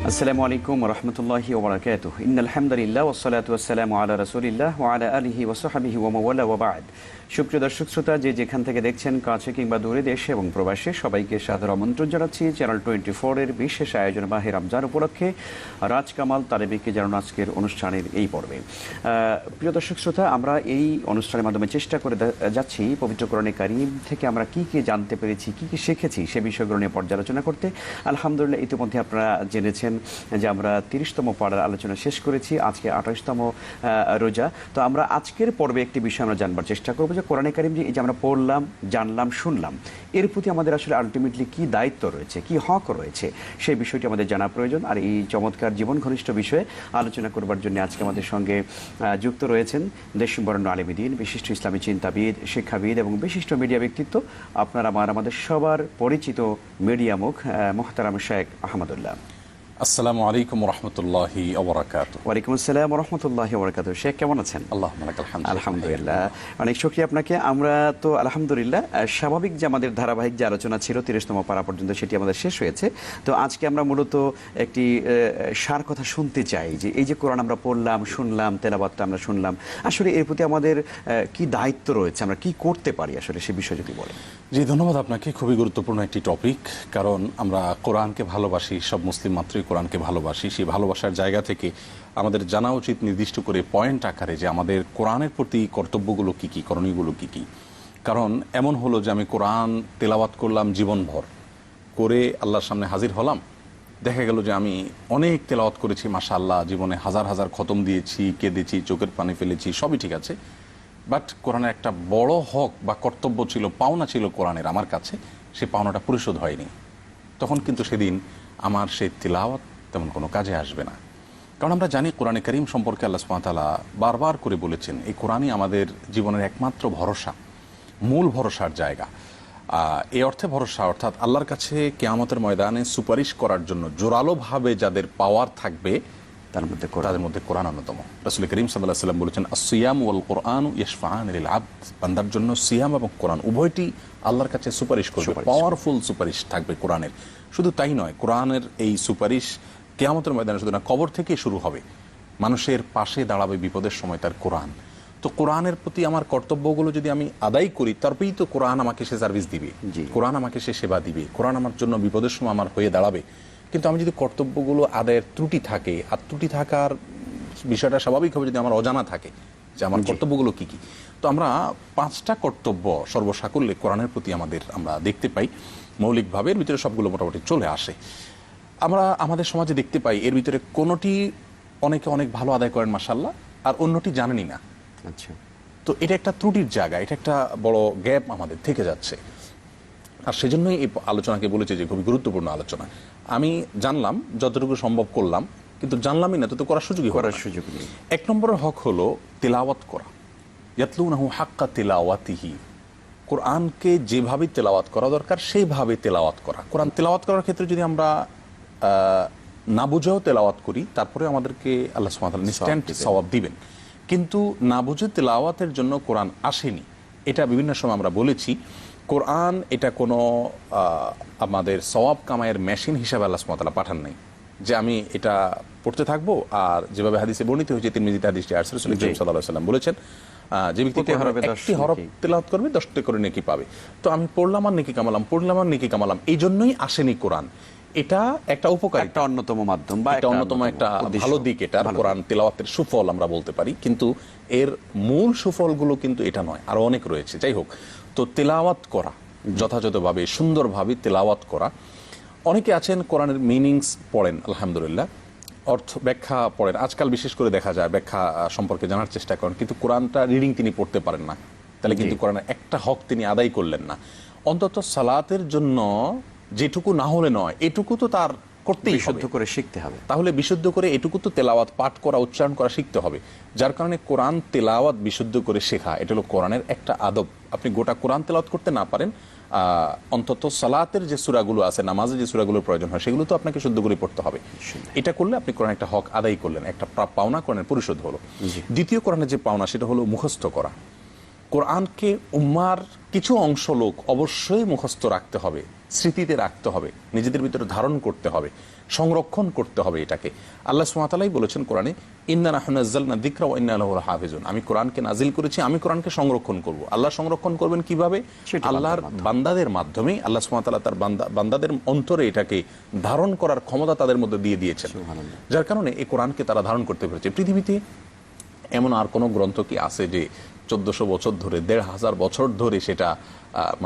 আসসালামু আলাইকুম রহমতুল্লাহি ওয়া বারাকাতুহু ইন্নাল হামদুলিল্লাহ ওয়াসসালাতু ওয়াসসালামু আলা রাসূলিল্লাহ ওয়া আলা আলিহি ওয়া সাহবিহি ওয়া মাওয়ালা ওয়া বা'দ। সুপ্রিয় দর্শক শ্রোতা, যে যেখান থেকে দেখছেন, কাছে কিংবা দূরে, দেশে এবং প্রবাসে, সবাইকে সাদর আমন্ত্রণ জানাচ্ছি চ্যানেল 24 এর বিশেষ আয়োজন মাহে রমজান উপলক্ষে রাজ কামাল তালেবীকে জানানো আজকের অনুষ্ঠানের এই পর্বে। প্রিয় দর্শক শ্রোতা, আমরা এই অনুষ্ঠানের মাধ্যমে চেষ্টা করে যাচ্ছি পবিত্র কোরআনে কারীম থেকে আমরা কি কি জানতে পেরেছি, কি কি শিখেছি সে বিষয়গুলো নিয়ে পর্যালোচনা করতে। আলহামদুলিল্লাহ, ইতিমধ্যে আপনারা জেনেছেন যে আমরা 30তম পাড়ার আলোচনা শেষ করেছি, আজকে 28তম রোজা। তো আমরা আজকের পর্বে একটি বিষয় আমরা জানবার চেষ্টা করবো যে কোরআনে কারীম যে এই যে আমরা পড়লাম, জানলাম, শুনলাম, এর প্রতি আমাদের আসলে আলটিমেটলি কি দায়িত্ব রয়েছে, কি হক রয়েছে, সেই বিষয়টি আমাদের জানা প্রয়োজন। আর এই চমৎকার জীবন ঘনিষ্ঠ বিষয়ে আলোচনা করবার জন্য আজকে আমাদের সঙ্গে যুক্ত রয়েছেন দেশবরেণ্য আলেম দ্বীন, বিশিষ্ট ইসলামী চিন্তাবিদ, শিক্ষাবিদ এবং বিশিষ্ট মিডিয়া ব্যক্তিত্ব, আপনার আমাদের সবার পরিচিত মিডিয়া মুখ মোহতারাম শেখ আহমদুল্লাহ। আসসালামু আলাইকুম রহমতুল্লাহি ওয়া বারাকাতুহু। ওয়ালাইকুম আসসালাম ওয়া রাহমাতুল্লাহি ওয়া বারাকাতুহু। শেখ, কেমন আছেন? আলহামদুলিল্লাহ, অনেক শুকরিয়া আপনাকে। আমরা তো আলহামদুলিল্লাহ স্বাভাবিক যে আমাদের ধারাবাহিক যে আলোচনা ছিল 30তম পারা পর্যন্ত, সেটি আমাদের শেষ হয়েছে। তো আজকে আমরা মূলত একটি সার কথা শুনতে চাই যে এই যে কোরআন আমরা পড়লাম, শুনলাম, তেলাওয়াতটা আমরা শুনলাম, আসলে এর প্রতি আমাদের কি দায়িত্ব রয়েছে, আমরা কি করতে পারি আসলে সে বিষয়ে যদি বলেন। জি, ধন্যবাদ আপনাকে। খুবই গুরুত্বপূর্ণ একটি টপিক, কারণ আমরা কোরআনকে ভালোবাসি, সব মুসলিম মাত্রই কোরআনকে ভালোবাসি। সেই ভালোবাসার জায়গা থেকে আমাদের জানা উচিত নির্দিষ্ট করে পয়েন্ট আকারে যে আমাদের কোরআনের প্রতি কর্তব্যগুলো কী কী, করণীয়গুলো কী কী। কারণ এমন হলো যে আমি কোরআন তেলাওয়াত করলাম জীবনভর, করে আল্লাহর সামনে হাজির হলাম, দেখা গেল যে আমি অনেক তেলাওয়াত করেছি, মাশাআল্লাহ, জীবনে হাজার হাজার খতম দিয়েছি, কেঁদেছি, চোখের পানি ফেলেছি, সবই ঠিক আছে, বাট কোরআনের একটা বড় হক বা কর্তব্য ছিল, পাওনা ছিল কোরআনের আমার কাছে, সেই পাওনাটা পরিশোধ হয়নি। তখন কিন্তু সেদিন আমার সেই তিলাওয়াত তেমন কোনো কাজে আসবে না। কারণ আমরা জানি কোরআনে কারীম সম্পর্কে আল্লাহ সুবহানাহু ওয়া তাআলা বারবার করে বলেছেন এই কোরআনই আমাদের জীবনের একমাত্র ভরসা, মূল ভরসার জায়গা। এই অর্থে ভরসা, অর্থাৎ আল্লাহর কাছে কিয়ামতের ময়দানে সুপারিশ করার জন্য জোরালোভাবে যাদের পাওয়ার থাকবে তাদের মধ্যে কোরআন অন্যতম। রাসূল করিম সাল্লাল্লাহু আলাইহি ওয়াসাল্লাম বলেছেন, আস-সিয়াম ওয়াল কুরআন ইয়াশফাআন লিল আবদ। বান্দার জন্য সিয়াম এবং কোরআন উভয়টি আল্লাহর কাছে সুপারিশ করবে, পাওয়ারফুল সুপারিশ থাকবে কোরআনের। শুধু তাই নয়, কোরআনের এই সুপারিশ কিয়ামতের ময়দানে শুধু না, কবর থেকে শুরু হবে, মানুষের পাশে দাঁড়াবে বিপদের সময় তার কোরআন। তো কোরআনের প্রতি আমার কর্তব্যগুলো যদি আমি আদায় করি, তারপরেই তো কোরআন আমাকে সে সার্ভিস দিবে, কোরআন আমাকে সে সেবা দিবে, কোরআন আমার জন্য বিপদের সময় আমার হয়ে দাঁড়াবে। কিন্তু আমি যদি কর্তব্যগুলো আদায়ের ত্রুটি থাকে, আর ত্রুটি থাকার বিষয়টা স্বাভাবিকভাবে যদি আমার অজানা থাকে যে আমার কর্তব্যগুলো কি কি, তো আমরা 5টা কর্তব্য সর্বসাকুল্যে কোরআনের প্রতি আমরা দেখতে পাই মৌলিকভাবে। এর ভিতরে সবগুলো মোটামুটি চলে আসে। আমরা আমাদের সমাজে দেখতে পাই এর ভিতরে কোনোটি অনেকে অনেক ভালো আদায় করেন মাশাআল্লাহ, আর অন্যটি জানেনই না। আচ্ছা, তো এটা একটা ত্রুটির জায়গা, এটা একটা বড় গ্যাপ আমাদের থেকে যাচ্ছে। আর সেজন্যই এই আলোচনাকে বলেছে যে খুবই গুরুত্বপূর্ণ আলোচনা। আমি জানলাম, যতটুকু সম্ভব করলাম, কিন্তু জানলামই না তো করার সুযোগ নেই। 1 নম্বরের হক হলো তেলাওয়াত করা, ইয়াতলুনাহু হাক্কা তিলাওয়াতিহি। কোরআনকে যেভাবে তেলাওয়াত করা দরকার সেইভাবে তেলাওয়াত করা। কোরআন তেলাওয়াত করার ক্ষেত্রে যদি আমরা না বুঝেও তেলাওয়াত করি, তারপরে আমাদেরকে আল্লাহ সুবহানাহু ওয়া তাআলা ইনস্ট্যান্ট সওয়াব দিবেন। কিন্তু না বুঝে তেলাওয়াতের জন্য কোরআন আসেনি, এটা বিভিন্ন সময় আমরা বলেছি। কোরআন এটা কোনো আমাদের সওয়াব কামায়ের মেশিন হিসাবে আল্লাহ সুবহানাহু ওয়া তাআলা পাঠান নাই, যে আমি এটা পড়তে থাকবো। আর যেভাবে হাদিসে বর্ণিত হয়েছে, তিরমিজিতে হাদিসটি রাসূল সাল্লাল্লাহু আলাইহি ওয়াসাল্লাম বলেছেন, যে ব্যক্তি একটি হরফ তেলাওয়াত করবে 10টি করে নেকি পাবে। তো আমি পড়লাম আর নেকি কামালাম, পড়লাম আর নেকি কামালাম, এই জন্যই আসেনি কোরআন। এটা একটা উপকার, একটা অন্যতম মাধ্যম বা একটা অন্যতম একটা ভালো দিক, এটা কোরআন তেলাওয়াতের সুফল আমরা বলতে পারি। কিন্তু এর মূল সুফলগুলো কিন্তু এটা নয়, আরো অনেক রয়েছে। যাই হোক, তো তেলাওয়াত করা, যথাযথভাবে সুন্দরভাবে তেলাওয়াত করা। অনেকে আছেন কোরআনের মিনিংস পড়েন, আলহামদুলিল্লাহ, অর্থ ব্যাখ্যা পড়েন, আজকাল বিশেষ করে দেখা যায় ব্যাখ্যা সম্পর্কে জানার চেষ্টা করেন, কিন্তু কোরআনটা রিডিং তিনি পড়তে পারেন না। তাহলে কিন্তু কোরআনের একটা হক তিনি আদায় করলেন না। অন্তত সালাতের জন্য যেটুকু না হলে নয়, এটুকু তো তার করতেই বিশুদ্ধ করে শিখতে হবে। তাহলে বিশুদ্ধ করে এটুকু তো তেলাওয়াত পাঠ করা, উচ্চারণ করা শিখতে হবে। যার কারণে কোরআন তেলাওয়াত বিশুদ্ধ করে শেখা, এটা হলো কোরআনের একটা আদব। আপনি গোটা কোরআন তেলাওয়াত করতে না পারেন, অন্তত সালাতের যে সূরাগুলো আছে, নামাজে যে সূরাগুলোর প্রয়োজন হয়, সেগুলো তো আপনাকে শুদ্ধ করে পড়তে হবে। এটা করলে আপনি কোরআন একটা হক আদায় করলেন, একটা পাওনা কোরআনের পরিশোধ হলো। দ্বিতীয় কোরআনের যে পাওনা, সেটা হলো মুখস্থ করা। কোরআনকে উম্মার কিছু অংশ লোক অবশ্যই মুখস্থ রাখতে হবে, স্মৃতিতে রাখতে হবে, নিজেদের ভিতরে ধারণ করতে হবে, সংরক্ষণ করতে হবে। এটাকে আল্লাহ সুবহানাহু ওয়া তাআলাই বলেছেন কোরআনে, ইন্না নাহনু নাযালনা যিকরা ওয়া ইন্না লাহু লাহাফিজুন। আমি কোরআনকে নাজিল করেছি, আমি কোরআনকে সংরক্ষণ করব। আল্লাহ সংরক্ষণ করবেন কিভাবে? আল্লাহর বান্দাদের মাধ্যমে। আল্লাহ সুবহানাহু ওয়া তাআলা তার বান্দাদের অন্তরে এটাকে ধারণ করার ক্ষমতা তাদের মধ্যে দিয়ে দিয়েছেন, যার কারণে এই কোরআনকে তারা ধারণ করতে পেরেছে। পৃথিবীতে এমন আর কোনো গ্রন্থ কি আছে যে 1400 বছর ধরে, 1500 বছর ধরে সেটা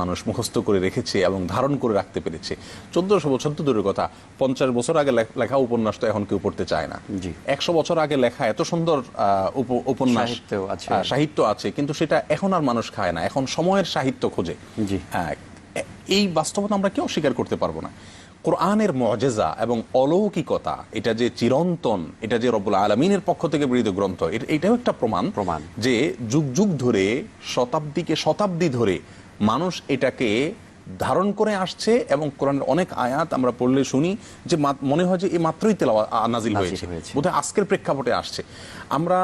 মানুষ মুখস্থ করে রেখেছে এবং ধারণ করে রাখতে পেরেছে? 1400 বছর তো দূরের কথা, 50 বছর আগে লেখা উপন্যাস তো এখন কেউ পড়তে চায় না। 100 বছর আগে লেখা এত সুন্দর উপন্যাস সাহিত্য আছে, কিন্তু সেটা এখন আর মানুষ খায় না, এখন সময়ের সাহিত্য খোঁজে। এই বাস্তবতা আমরা কেউ স্বীকার করতে পারবো না। কোরআনের মুআজিজা এবং অলৌকিকতা, এটা যে চিরন্তন, এটা যে রব্বুল আলামিনের পক্ষ থেকে প্রেরিত গ্রন্থ, এটাও একটা প্রমাণ যে যুগ যুগ ধরে, শতাব্দী ধরে মানুষ এটাকে ধারণ করে আসছে। এবং কোরআনের অনেক আয়াত আমরা পড়লে শুনি যে মনে হয় যে এই মাত্রই তেলাওয়াত নাজিল হয়েছে, বোধহয় আজকের প্রেক্ষাপটে আসছে। আমরা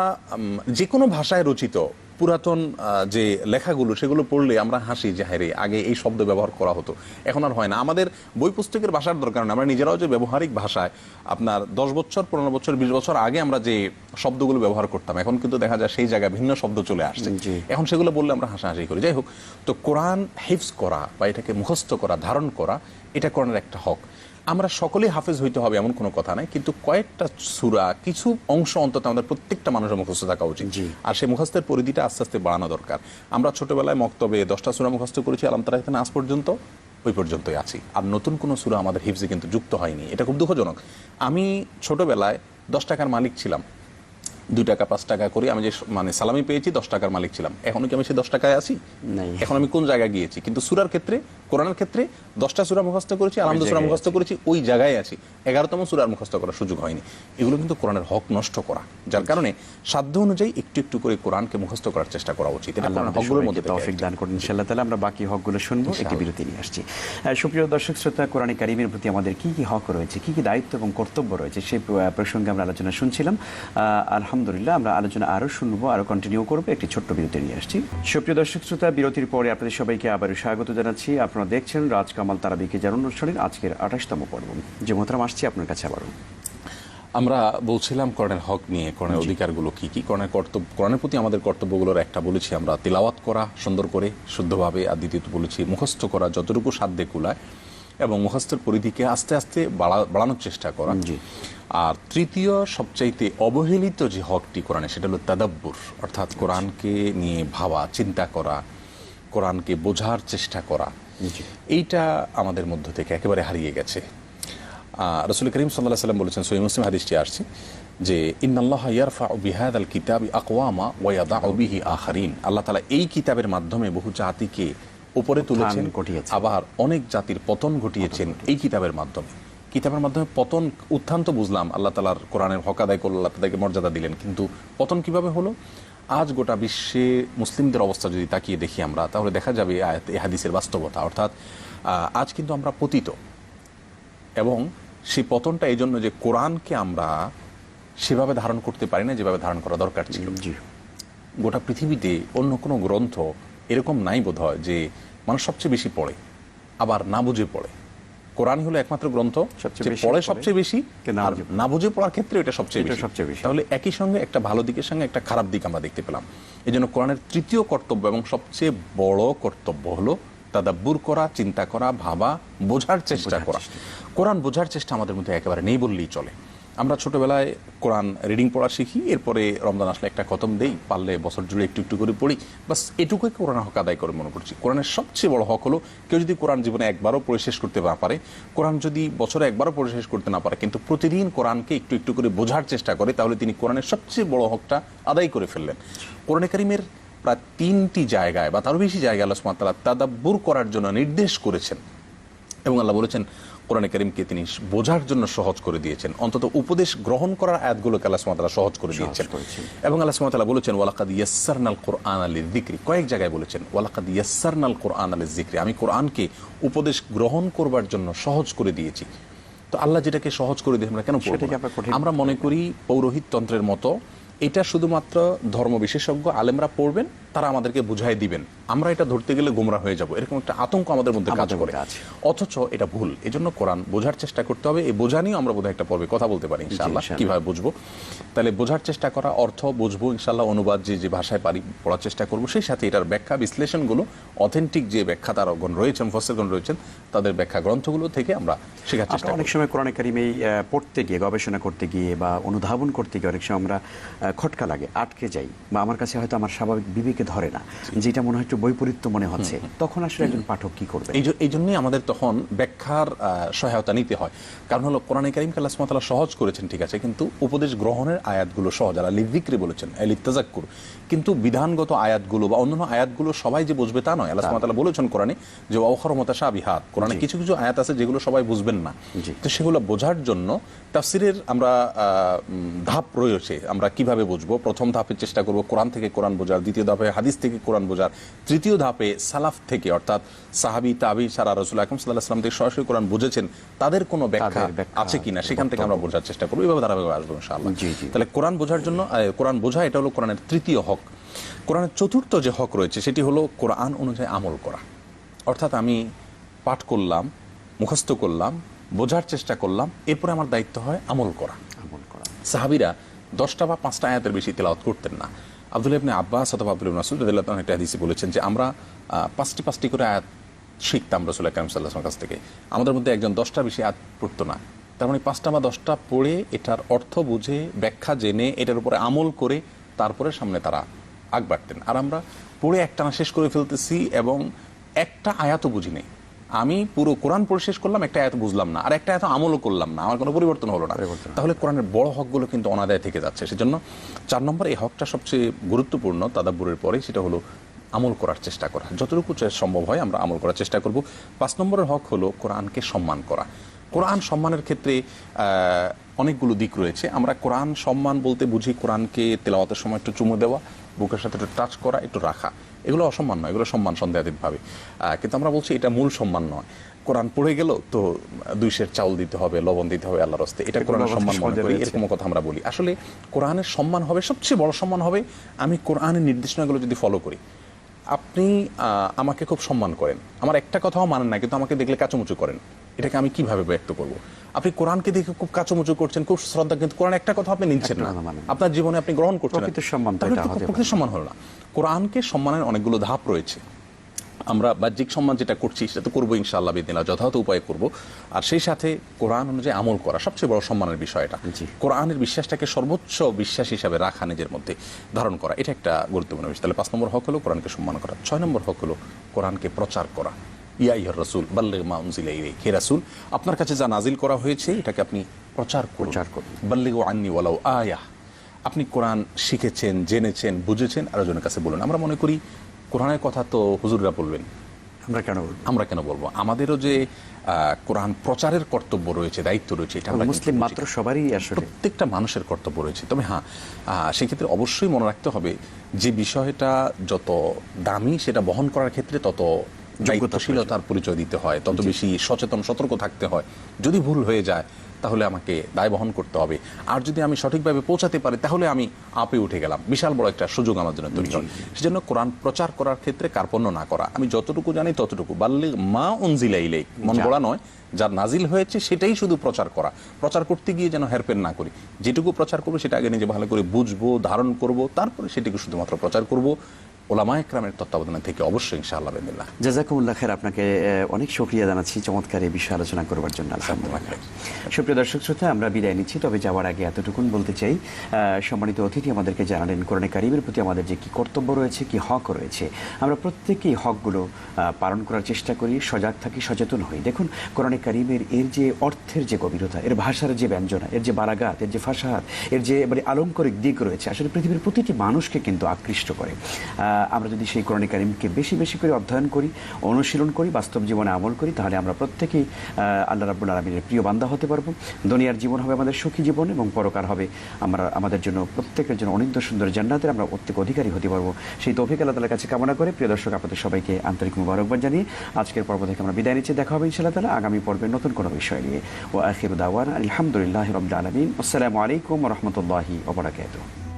যে কোনো ভাষায় রচিত পুরাতন যে লেখাগুলো, সেগুলো পড়লে আমরা হাসি যে হায় রে, আগে এই শব্দ ব্যবহার করা হতো, এখন আর হয় না। আমাদের বই পুস্তকের ভাষার দরকার নেই, আমরা নিজেরাও যে ব্যবহারিক ভাষায় আপনার 10 বছর, 15 বছর, 20 বছর আগে আমরা যে শব্দগুলো ব্যবহার করতাম, এখন কিন্তু দেখা যায় সেই জায়গায় ভিন্ন শব্দ চলে আসছে। এখন সেগুলো বললে আমরা হাসাহাসি করি। যাই হোক, তো কোরআন হিফজ করা বা এটাকে মুখস্থ করা, ধারণ করা, এটা কোরআনের একটা হক। আমরা সকলেই হাফেজ হইতে হবে এমন কোনো কথা নাই, কিন্তু কয়েকটা সূরা, কিছু অংশ অন্তত আমাদের প্রত্যেকটা মানুষের মুখস্থ থাকা উচিত। আর সেই মুখস্থের পরিধিটা আস্তে আস্তে বাড়ানো দরকার। আমরা ছোটবেলায় মক্তবে 10টা সূরা মুখস্থ করেছি, আলাম তারা এখানে আজ পর্যন্ত ওই পর্যন্তই আছি। আর নতুন কোনো সূরা আমাদের হিফজে কিন্তু যুক্ত হয়নি। এটা খুব দুঃখজনক। আমি ছোটবেলায় 10 টাকার মালিক ছিলাম, 2 টাকা 5 টাকা করে আমি যে সালামি পেয়েছি, 10 টাকার মালিক ছিলাম। এখন কি আমি সেই 10 টাকায় আছি? এখন আমি কোন জায়গায় গিয়েছি? কিন্তু সূরার ক্ষেত্রে, কোরআনের ক্ষেত্রে 10টা সূরা মুখস্থ করেছি, আলহামদুলিল্লাহ সূরা মুখস্থ করেছি, ওই জায়গায় আছি। 11তম সূরা মুখস্থ করার সুযোগ হয়নি। এগুলো কিন্তু কোরআনের হক নষ্ট করা, যার কারণে সাধ্য অনুযায়ী একটু একটু করে কোরআনকে মুখস্থ করার চেষ্টা করা উচিত। এটা কোরআনের হকগুলোর মধ্যে তৌফিক দান করুন ইনশাআল্লাহ তাআলা। আমরা বাকি হকগুলো শুনবো, একটি বিরতি নিয়ে আসছি। সুপ্রিয় দর্শক শ্রোতা, কোরআনে কারীমের প্রতি আমাদের কি কি হক রয়েছে, কি কি দায়িত্ব এবং কর্তব্য রয়েছে, সেই প্রসঙ্গে আমরা আলোচনা শুনছিলাম। আলহামদুলিল্লাহ, আমরা আলোচনা আরো শুনবো, আরো কন্টিনিউ করবো। একটি ছোট্ট বিরতি নিয়ে আসছি। সুপ্রিয় দর্শক শ্রোতা, বিরতির পরে আপনাদের সবাইকে আবারও স্বাগত জানাচ্ছি। আপনারা দেখছেন রাজকামাল তারাবিকে জানান অনুষ্ঠানের আজকের 28তম পর্ব। যে মোহতারাম, আসছি আপনার কাছে আবারও। আমরা বলছিলাম কোরআনের হক নিয়ে, কোরআনের অধিকারগুলো কি কি, কোরআনের প্রতি আমাদের কর্তব্যগুলোর একটা বলেছি আমরা তিলাওয়াত করা সুন্দর করে, শুদ্ধভাবে। আর দ্বিতীয়ত বলেছি মুখস্থ করা যতটুকু সাধ্যে কুলায়, এবং মুখস্থের পরিধিকে আস্তে আস্তে বাড়ানোর চেষ্টা করা। আর তৃতীয় সবচাইতে অবহেলিত যে হকটি কোরআনে, সেটা হলো তাদাব্বুর, অর্থাৎ কোরআনকে নিয়ে ভাবা, চিন্তা করা, কোরআনকে বোঝার চেষ্টা করা। এইটা আমাদের মধ্য থেকে একেবারে হারিয়ে গেছে। রাসূল করিম সাল্লাল্লাহু আলাইহি ওয়াসাল্লাম বলেছেন, সহিহ মুসলিম হাদিসটি আসছে যে ইন্নাল্লাহা ইয়ারফাউ বিহাদাল কিতাবি আকওয়ামা ওয়া ইয়াদাউ বিহি আখারিন। আল্লাহ তাআলা এই কিতাবের মাধ্যমে বহু জাতিকে উপরে তুলেছেন, আবার অনেক জাতির পতন ঘটিয়েছেন এই কিতাবের মাধ্যমে। কিতাবের মাধ্যমে পতন, উত্থান তো বুঝলাম, আল্লাহ তাআলার কোরআনের হক আদায় করল, আল্লাহ তাদেরকে মর্যাদা দিলেন, কিন্তু পতন কিভাবে হলো? আজ গোটা বিশ্বে মুসলিমদের অবস্থা যদি তাকিয়ে দেখি আমরা, তাহলে দেখা যাবে এই হাদিসের বাস্তবতা। অর্থাৎ আজ কিন্তু আমরা পতিত, এবং সেই পতনটা এই জন্য যে কোরআনকে আমরা সেভাবে ধারণ করতে পারি না যেভাবে ধারণ করা দরকার ছিল। গোটা পৃথিবীতে অন্য কোনো গ্রন্থ এরকম নাই বোধহয় যে মানুষ সবচেয়ে বেশি পড়ে, আবার না বুঝে পড়ে। কোরআন হলো একমাত্র গ্রন্থ পড়ে সবচেয়ে বেশি, আর না বুঝে পড়ার ক্ষেত্রে এটা সবচেয়ে বেশি। তাহলে একই সঙ্গে একটা ভালো দিকের সঙ্গে একটা খারাপ দিক আমরা দেখতে পেলাম। এই জন্য কোরআনের তৃতীয় কর্তব্য এবং সবচেয়ে বড় কর্তব্য হলো তাদাব্বুর করা, চিন্তা করা, ভাবা, বোঝার চেষ্টা করা। কোরআন বোঝার চেষ্টা আমাদের মধ্যে একেবারে নেই বললেই চলে। আমরা ছোটবেলায় কোরআন রিডিং পড়া শিখি, এরপরে রমজান আসলে একটা খতম দেই, পারলে বছর জুড়ে একটু একটু করে পড়ি, বাস এটুকুই কোরআন হক আদায় করে মনে করছি। কোরআনের সবচেয়ে বড় হক হলো, কেউ যদি কোরআন জীবনে একবারও পড়ে শেষ করতে না পারে, কোরআন যদি বছরে একবারও পড়ে শেষ করতে না পারে, কিন্তু প্রতিদিন কোরআনকে একটু একটু করে বোঝার চেষ্টা করে, তাহলে তিনি কোরআনের সবচেয়ে বড় হকটা আদায় করে ফেললেন। কোরআনে কারীমের প্রায় 3টি জায়গায় বা তারও বেশি জায়গায় আল্লাহ সুবহানাহু ওয়া তাআলা তাদাব্বুর করার জন্য নির্দেশ করেছেন, এবং আল্লাহ বলেছেন কোরআনে কারীমকে তিনি বোঝার জন্য সহজ করে দিয়েছেন। অন্তত উপদেশ গ্রহণ করার আয়াতগুলোকে আল্লাহ সুবহানাহু ওয়া তাআলা সহজ করে দিয়েছেন। এবং আল্লাহ সুবহানাহু ওয়া তাআলা বলেছেন ওয়ালাকাদ ইয়াসসারনাল কুরআনা লিযিকরি, কয়েক জায়গায় বলেছেন ওয়ালাকাদ ইয়াসসারনাল কুরআনা লিযিকরি, আমি কোরআনকে উপদেশ গ্রহণ করবার জন্য সহজ করে দিয়েছি। তো আল্লাহ যেটাকে সহজ করে দিয়ে আমরা কেন পড়ব? আমরা মনে করি পৌরোহিত তন্ত্রের মতো এটা শুধুমাত্র ধর্ম বিশেষজ্ঞ আলেমরা পড়বেন, তারা আমাদেরকে বুঝাই দিবেন, আমরা এটা ধরতে গেলে গোমরা হয়ে যাব, এরকম একটা আতঙ্ক আমাদের মধ্যে কাজ করে। অথচ এটা ভুল। এজন্য কোরআন বোঝার চেষ্টা করতে হবে। এই বোঝা নিয়েও আমরা বোধহয় একটা পর্বে কথা বলতে পারি ইনশাআল্লাহ, কিভাবে বুঝবো। তাহলে বোঝার চেষ্টা করা, অর্থ বুঝবো ইনশাআল্লাহ, অনুবাদ যে ভাষায় পারি পড়ার চেষ্টা করবো, সেই সাথে এটার ব্যাখ্যা বিশ্লেষণগুলো অথেন্টিক যে ব্যাখ্যাতারগণ রয়েছেন, মুফাসসিরগণ রয়েছেন, তাদের ব্যাখ্যা গ্রন্থগুলো থেকে আমরা শেখার চেষ্টা করি। অনেক সময় কোরআনে কারিমে পড়তে গিয়ে, গবেষণা করতে গিয়ে বা অনুধাবন করতে গিয়ে অনেক সময় আমরা খটকা লাগে, আটকে যাই, বা আমার কাছে হয়তো আমার স্বাভাবিক বিবেকে ধরে না, যেটা মনে হয় একটু বৈপরীত্য মনে হচ্ছে, তখন আসলে একজন পাঠক কি করবে? এই জন্যই আমাদের তখন ব্যাখ্যার সহায়তা নিতে হয়। কারণ হলো কোরআনে কারীমকে আল্লাহ সুবহানাহু ওয়া তাআলা সহজ করেছেন, ঠিক আছে, কিন্তু উপদেশ গ্রহণের আয়াতগুলো সহজ। আল্লাহ লিযিকরি বলেছেন, লিতাযাক্কুর, কিন্তু বিধানগত আয়াতগুলো বা অন্যান্য আয়াতগুলো সবাই যে বুঝবে তা নয়। আল্লাহ সুবহানাহু ওয়া তাআলা বলেছেন কোরআনে যে ওয়াউখারু মুতাশাবিহাত, কোরআনে কিছু কিছু আয়াত আছে যেগুলো সবাই বুঝবেন না, তো সেগুলো বোঝার জন্য তাফসীরের আমরা ধাপ রয়েছে। আমরা কিভাবে বুঝবো? প্রথম ধাপে চেষ্টা করব কোরআন থেকে কোরআন বোঝার, দ্বিতীয় ধাপে হাদিস থেকে কোরআন বোঝার, তৃতীয় ধাপে সালাফ থেকে, অর্থাৎ সাহাবী তাবী ছাড়া রাসূল আকরাম সাল্লাল্লাহু আলাইহি ওয়াসাল্লাম থেকে সরাসরি কোরআন বুঝেছেন, তাদের কোনো ব্যাখ্যা আছে কিনা সেখান থেকে আমরা বোঝার চেষ্টা করব। এইভাবে ধারাবাহিকভাবে আসবো ইনশাআল্লাহ। তাহলে কোরআন বোঝার জন্য, কোরআন বোঝা এটা হলো কোরআনের তৃতীয় হক। কোরআনের চতুর্থ যে হক রয়েছে সেটি হলো কোরআন অনুযায়ী আমল করা। অর্থাৎ আমি পাঠ করলাম, মুখস্থ করলাম, বোঝার চেষ্টা করলাম, এরপরে আমার দায়িত্ব হয় আমল করা। সাহাবীরা 10টা বা 5টা আয়াতের বেশি তেলাওয়াত করতেন না। আব্দুল্লাহ ইবনে আব্বাস অথবা আব্দুল্লাহ ইবনে মাসউদ রাদিয়াল্লাহু তাআলা একটা হাদিসে বলেছেন যে আমরা 5টি করে আয়াত শিখতাম রাসূল আকরাম সাল্লাল্লাহু আলাইহি ওয়াসাল্লামের কাছ থেকে। আমাদের মধ্যে একজন 10টা বেশি আয়াত পড়তো না। তার মানে 5টা বা 10টা পড়ে এটার অর্থ বুঝে, ব্যাখ্যা জেনে, এটার উপরে আমল করে তারপরে সামনে তারা আগ বাড়তেন। আর আমরা পড়ে একটানা শেষ করে ফেলতেছি এবং একটা আয়াতও বুঝি নেই। আমি পুরো কোরআন পড়ে শেষ করলাম, একটা আয়াত বুঝলাম না, আর একটা আয়াত আমলও করলাম না, আমার কোনো পরিবর্তন হলো না। তাহলে কোরআনের বড় হকগুলো কিন্তু অনাদায় থেকে যাচ্ছে। সেজন্য 4 নম্বর এই হকটা সবচেয়ে গুরুত্বপূর্ণ তাদাব্বুরের পরে, সেটা হলো আমল করার চেষ্টা করা। যতটুকু সম্ভব হয় আমরা আমল করার চেষ্টা করব। 5 নম্বরের হক হলো কোরআনকে সম্মান করা। কোরআন সম্মানের ক্ষেত্রে অনেকগুলো দিক রয়েছে। আমরা কোরআন সম্মান বলতে বুঝি কোরআনকে তেলাওয়াতের সময় একটু চুমু দেওয়া, বুকের সাথে একটু টাচ করা, একটু রাখা, এগুলো অসম্মান নয়, এগুলো সম্মান সন্দেহাতীতভাবে। কিন্তু আমরা বলছি এটা মূল সম্মান নয়। কোরআন পড়ে গেল তো 2 সের চাউল দিতে হবে, লবণ দিতে হবে আল্লাহর রাস্তায়, এটা কোরআনের সম্মান মনে করি, এরকম কথা আমরা বলি। আসলে কোরআনের সম্মান হবে, সবচেয়ে বড় সম্মান হবে আমি কোরআনের নির্দেশনাগুলো যদি ফলো করি। আপনি আমাকে খুব সম্মান করেন, আমার একটা কথাও মানেন না, কিন্তু আমাকে দেখলে কাচুমুচু করেন, এটাকে আমি কিভাবে ব্যক্ত করব? আপনি কোরআনকে দেখে খুব কাচুমুচু করছেন, খুব শ্রদ্ধা, কিন্তু কোরআন একটা কথা আপনি নিচ্ছেন না, আপনার জীবনে আপনি গ্রহণ করছেন না, প্রকৃত সম্মান হলো না। কোরআনকে সম্মানের অনেকগুলো ধাপ রয়েছে। আমরা বাহ্যিক সম্মান যেটা করছি সেটা তো করবো ইনশাআল্লাহ বিদিনিল্লাহ, যথাযথ উপায়ে করব। আর সেই সাথে কোরআন অনুযায়ী আমল করা সবচেয়ে বড় সম্মানের বিষয়। এটা কোরআনের বিশ্বাসটাকে সর্বোচ্চ বিশ্বাস হিসাবে রাখা, নিজের মধ্যে ধারণ করা, এটা একটা গুরুত্বপূর্ণ বিষয়। তাহলে 5 নম্বর হক হলো কোরআনকে সম্মান করা। 6 নম্বর হক হলো কোরআনকে প্রচার করা। ইয়া আইয়ুহার রাসূল বাল্লিগ মা উনজিলা ইলাইক, হে রাসূল আপনার কাছে যা নাজিল করা হয়েছে এটাকে আপনি প্রচার করুন। বাল্লিগু আন্নী ওয়ালাউ আয়া, আপনি কোরআন শিখেছেন, জেনেছেন, বুঝেছেন, আরেকজনের কাছে বলুন। আমরা মনে করি কোরআনের কথা তো হুজুররা বলবেন, আমরা কেন বলবো? আমাদেরও যে কোরআন প্রচারের কর্তব্য রয়েছে, দায়িত্ব রয়েছে, এটা মুসলিম মাত্র সবারই আসলে প্রত্যেকটা মানুষের কর্তব্য রয়েছে। তবে হ্যাঁ, সেক্ষেত্রে অবশ্যই মনে রাখতে হবে যে বিষয়টা যত দামি সেটা বহন করার ক্ষেত্রে তত দায়িত্বশীলতার পরিচয় দিতে হয়, তত বেশি সচেতন সতর্ক থাকতে হয়। যদি ভুল হয়ে যায় তাহলে আমাকে দায় বহন করতে হবে, আর যদি আমি সঠিকভাবে পৌঁছাতে পারি তাহলে আমি আপে উঠে গেলাম, বিশাল বড় একটা সুযোগ আমার জন্য তৈরি হয়। সেজন্য কোরআন প্রচার করার ক্ষেত্রে কার্পণ্য না করা, আমি যতটুকু জানি ততটুকু, বাল্লিগ মা উনজিলা ইলাইক, মন গড়া নয়, যার নাজিল হয়েছে সেটাই শুধু প্রচার করা। প্রচার করতে গিয়ে যেন হেরফের না করি, যেটুকু প্রচার করবো সেটা আগে নিজে ভালো করে বুঝবো, ধারণ করব, তারপরে সেটুকু শুধুমাত্র প্রচার করব ওলামায়ে কেরামের তত্ত্বাবধানে থেকে, অবশ্যই ইনশাআল্লাহ বিদিনিল্লাহ। জাযাকুমুল্লাহ খাইর, আপনাকে অনেক শুকরিয়া জানাচ্ছি চমৎকার এই বিষয়ে আলোচনা করবার জন্য। আলহামদুলিল্লাহ। সুপ্রিয় দর্শক শ্রোতা, আমরা বিদায় নিচ্ছি, তবে যাওয়ার আগে এতটুকুন বলতে চাই, সম্মানিত অতিথি আমাদেরকে জানালেন কোরআনে কারিমের প্রতি আমাদের যে কি কর্তব্য রয়েছে, কি হক রয়েছে, আমরা প্রত্যেকেই হকগুলো পালন করার চেষ্টা করি, সজাগ থাকি, সচেতন হই। দেখুন কোরআনে কারিমের এর যে অর্থের যে গভীরতা, এর ভাষার যে ব্যঞ্জনা, এর যে বারাগাত, এর যে ফাসাহাত, এর যে আলংকারিক দিক রয়েছে, আসলে পৃথিবীর প্রতিটি মানুষকে কিন্তু আকৃষ্ট করে। আমরা যদি সেই কোরআনে কারিমকে বেশি বেশি করে অধ্যয়ন করি, অনুশীলন করি, বাস্তব জীবনে আমল করি, তাহলে আমরা প্রত্যেকেই আল্লাহ রাব্বুল আলামিনের প্রিয় বান্দা হতে পারবো। দুনিয়ার জীবন হবে আমাদের সুখী জীবন, এবং পরকাল হবে আমাদের জন্য, প্রত্যেকের জন্য অনিত্য সুন্দর জান্নাতের আমরা প্রত্যেক অধিকারী হতে পারবো। সেই তৌফিক আল্লাহ তাআলার কাছে কামনা করে, প্রিয় দর্শক, আপনাদের সবাইকে আন্তরিক মুবারকবাদ জানিয়ে আজকের পর্ব থেকে আমরা বিদায় নিচ্ছি। দেখা হবে ইনশাআল্লাহ তাআলা আগামী পর্বে নতুন কোনো বিষয় নিয়ে। ওয়া আখিরু দাওয়ানা আলহামদুলিল্লাহি রাব্বিল আলামিন। আসসালামু আলাইকুম ওয়া রাহমাতুল্লাহি ওয়া বারাকাতুহু।